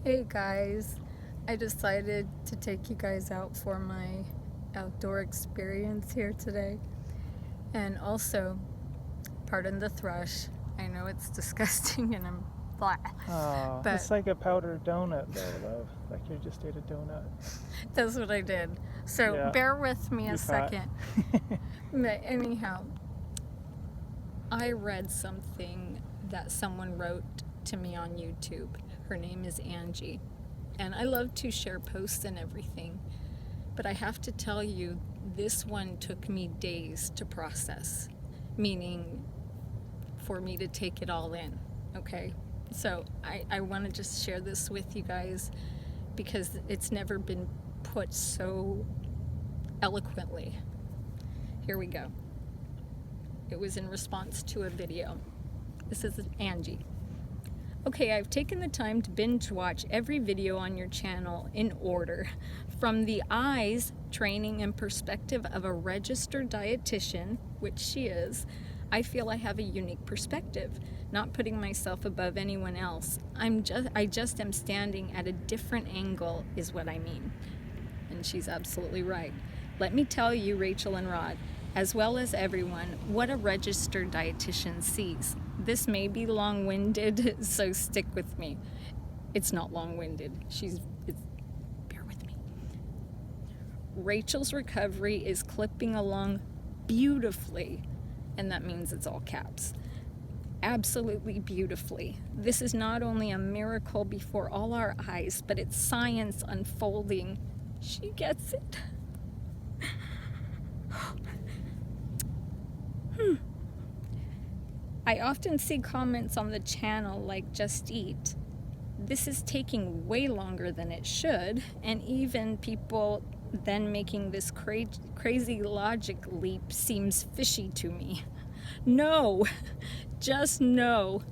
Hey guys, I decided to take you guys out for my outdoor experience here today. And also, pardon the thrush. I know it's disgusting and I'm blah. Oh, But it's like a powdered donut though, love. Like you just ate a donut. that's what I did. So Yeah. bear with me You're a fat. second. But anyhow, I read something that someone wrote to me on YouTube. Her name is Angie. And I love to share posts and everything. But I have to tell you, this one took me days to process, meaning for me to take it all in, okay? So I want to just share this with you guys because it's never been put so eloquently. Here we go. It was in response to a video. This is Angie. Okay, I've taken the time to binge watch every video on your channel in order. From the eyes, training, and perspective of a registered dietitian, which she is, I feel I have a unique perspective, not putting myself above anyone else. I just am standing at a different angle is what I mean. And she's absolutely right. Let me tell you, Rachael and Rod, as well as everyone, what a registered dietitian sees. This may be long-winded, so stick with me. It's not long-winded. Bear with me. Rachel's recovery is clipping along beautifully, and that means it's all caps. Absolutely beautifully. This is not only a miracle before all our eyes, but it's science unfolding. She gets it. I often see comments on the channel like just eat. This is taking way longer than it should, and even people then making this crazy logic leap seems fishy to me. No, just no.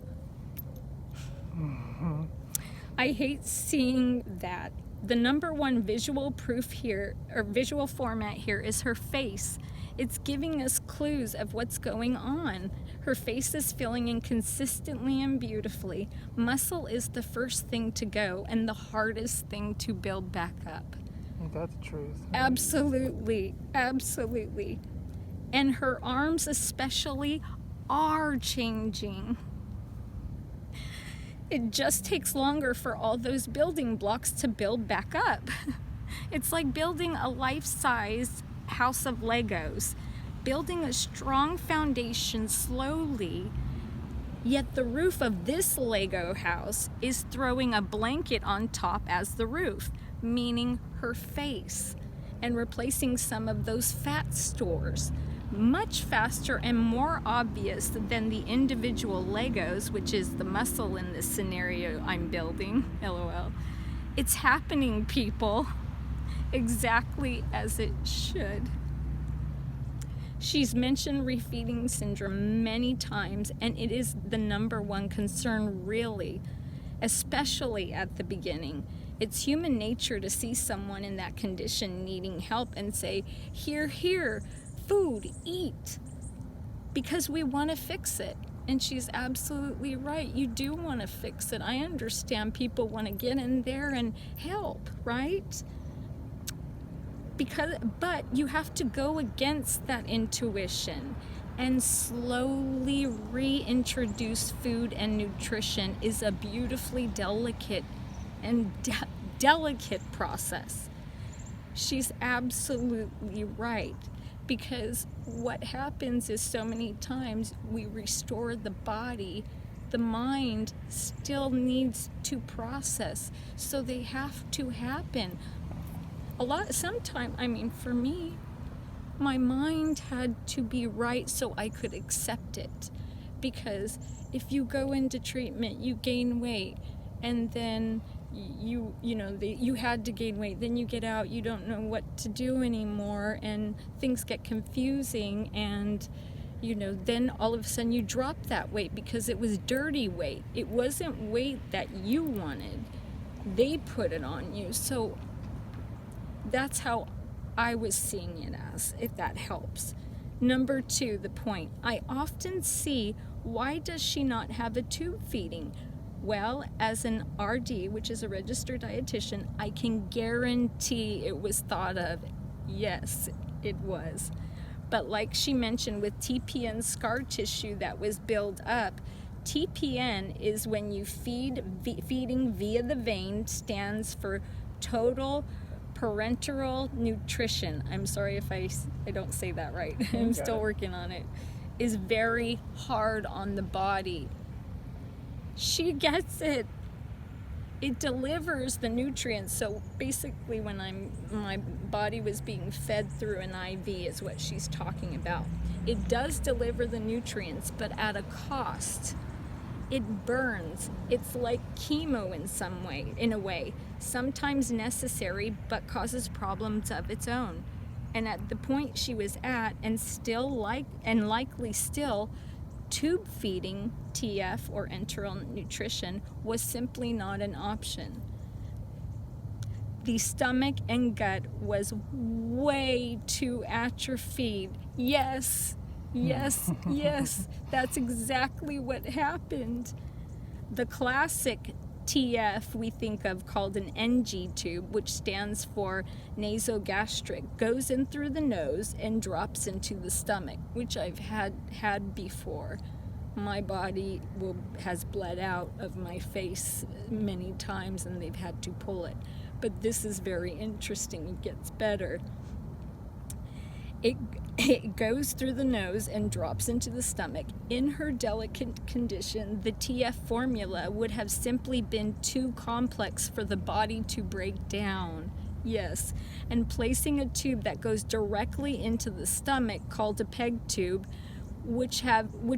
I hate seeing that. The number one visual proof here, or visual format here, is her face. It's giving us clues of what's going on. Her face is filling in consistently and beautifully. Muscle is the first thing to go and the hardest thing to build back up. Ain't that the truth? Absolutely, absolutely. And her arms especially are changing. It just takes longer for all those building blocks to build back up. It's like building a life-size house of Legos, building a strong foundation slowly, yet the roof of this Lego house is throwing a blanket on top as the roof, meaning her face, and replacing some of those fat stores. Much faster and more obvious than the individual Legos, which is the muscle in this scenario I'm building, LOL. It's happening, people, exactly as it should. She's mentioned Refeeding Syndrome many times, and it is the number one concern, really, especially at the beginning. It's human nature to see someone in that condition needing help and say, here, here, food, eat, because we want to fix it. And she's absolutely right. You do want to fix it. I understand people want to get in there and help, right? But you have to go against that intuition and slowly reintroduce food and nutrition is a beautifully delicate process. She's absolutely right, because what happens is so many times we restore the body, the mind still needs to process, so they have to happen. For me, my mind had to be right so I could accept it. Because if you go into treatment, you gain weight, and then you had to gain weight, then you get out, you don't know what to do anymore, and things get confusing, and then all of a sudden you drop that weight because it was dirty weight. It wasn't weight that you wanted. They put it on you. So that's how I was seeing it as, if that helps. Number two, the point. I often see, why does she not have a tube feeding? Well, as an RD, which is a registered dietitian, I can guarantee it was thought of. Yes, it was. But like she mentioned with TPN scar tissue that was built up, TPN is when you feeding via the vein, stands for total parenteral nutrition. I'm sorry if I don't say that right. I'm still working on it. Is very hard on the body. She gets it. It delivers the nutrients. So basically when my body was being fed through an IV is what she's talking about. It does deliver the nutrients, but at a cost. It burns. It's like chemo in a way. Sometimes necessary, but causes problems of its own. And at the point she was at, and likely still, tube feeding, TF or enteral nutrition, was simply not an option. The stomach and gut was way too atrophied. Yes, that's exactly what happened. The classic TF we think of called an NG tube, which stands for nasogastric, goes in through the nose and drops into the stomach, which I've had before. My body has bled out of my face many times and they've had to pull it. But this is very interesting. It gets better. It goes through the nose and drops into the stomach. In her delicate condition, the TF formula would have simply been too complex for the body to break down. Yes, and placing a tube that goes directly into the stomach, called a PEG tube, which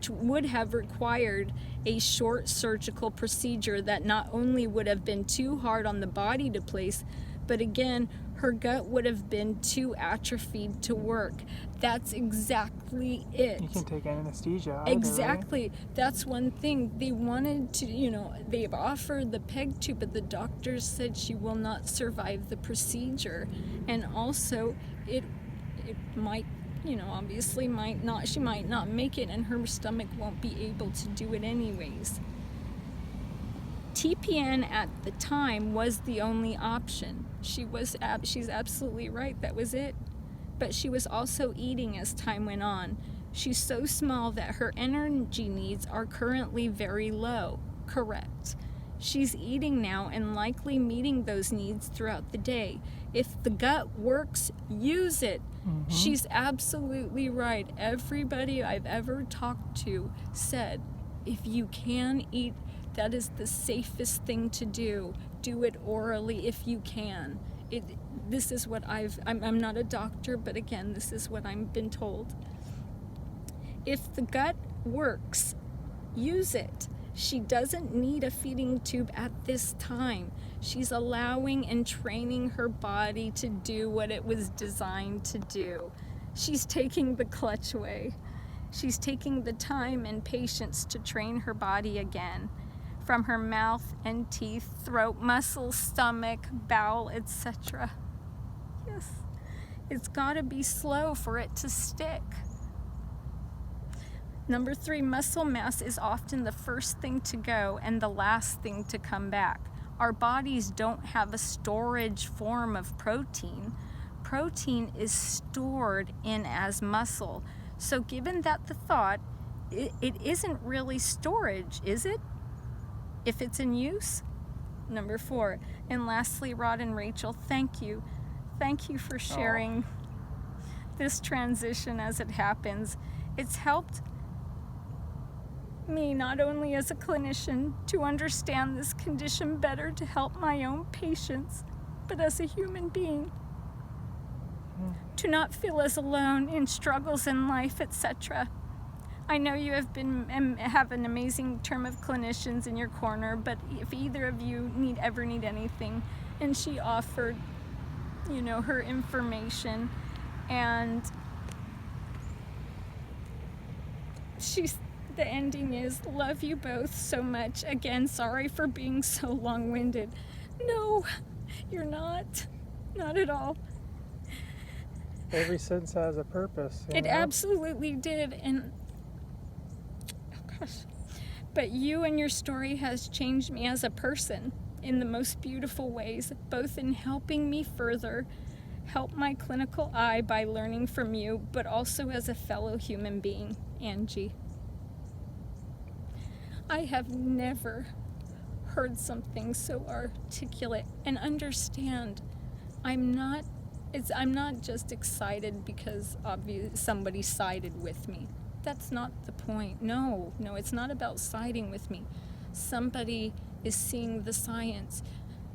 would have required a short surgical procedure that not only would have been too hard on the body to place, but again, her gut would have been too atrophied to work. That's exactly it. You can take anesthesia either, Exactly. right? That's one thing. They wanted to, they've offered the PEG tube, but the doctors said she will not survive the procedure. And also, it might, obviously she might not make it, and her stomach won't be able to do it anyways. TPN at the time was the only option. She's absolutely right, that was it. But she was also eating as time went on. She's so small that her energy needs are currently very low. Correct. She's eating now and likely meeting those needs throughout the day. If the gut works, use it. Mm-hmm. She's absolutely right. Everybody I've ever talked to said, if you can eat, that is the safest thing to do. Do it orally if you can. This is what I'm not a doctor, but again, this is what I've been told. If the gut works, use it. She doesn't need a feeding tube at this time. She's allowing and training her body to do what it was designed to do. She's taking the clutch away. She's taking the time and patience to train her body again. From her mouth and teeth, throat, muscles, stomach, bowel, etc. Yes, it's gotta be slow for it to stick. Number 3, muscle mass is often the first thing to go and the last thing to come back. Our bodies don't have a storage form of protein. Protein is stored in as muscle. So given that the thought, it isn't really storage, is it? If it's in use? Number 4. And lastly, Rod and Rachel, thank you. Thank you for sharing this transition as it happens. It's helped me not only as a clinician to understand this condition better to help my own patients, but as a human being. To not feel as alone in struggles in life, etc. I know you have an amazing term of clinicians in your corner, but if either of you ever need anything, and she offered, her information, and the ending is, love you both so much. Again, sorry for being so long-winded. No, you're not. Not at all. Every sentence has a purpose. It absolutely did, and But you and your story has changed me as a person in the most beautiful ways, both in helping me further help my clinical eye by learning from you, but also as a fellow human being, Angie. I have never heard something so articulate. And understand, I'm not just excited because somebody sided with me. That's not the point. No, it's not about siding with me. Somebody is seeing the science.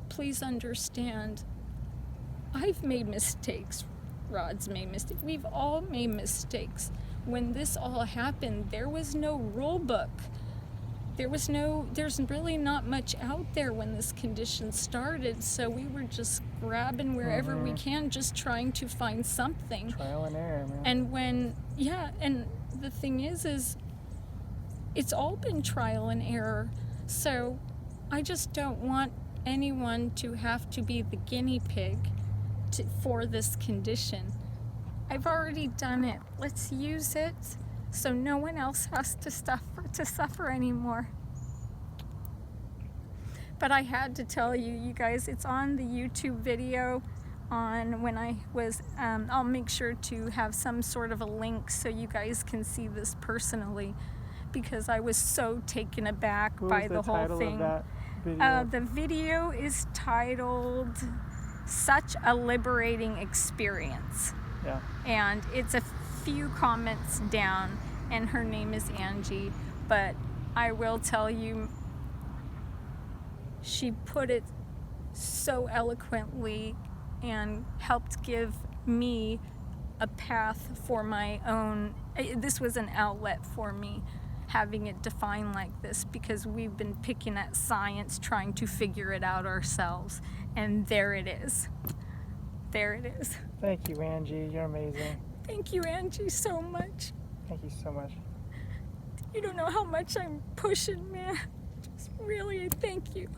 Please understand, I've made mistakes. Rod's made mistakes. We've all made mistakes. When this all happened, there was no rule book. There's really not much out there when this condition started, so we were just grabbing wherever we can, just trying to find something. Trial and error, man. And the thing is it's all been trial and error. So I just don't want anyone to have to be the guinea pig for this condition. I've already done it. Let's use it so no one else has to suffer anymore. But I had to tell you guys, it's on the YouTube video on when I was, I'll make sure to have some sort of a link so you guys can see this personally, because I was so taken aback by the whole thing. What was the title of that video? The video is titled Such a Liberating Experience. Yeah. And it's a few comments down, and her name is Angie, but I will tell you, she put it so eloquently and helped give me a path for my own. This was an outlet for me, having it defined like this, because we've been picking at science, trying to figure it out ourselves, and there it is. There it is. Thank you, Angie. You're amazing. Thank you, Angie, so much. Thank you so much. You don't know how much I'm pushing, man. Just really, thank you.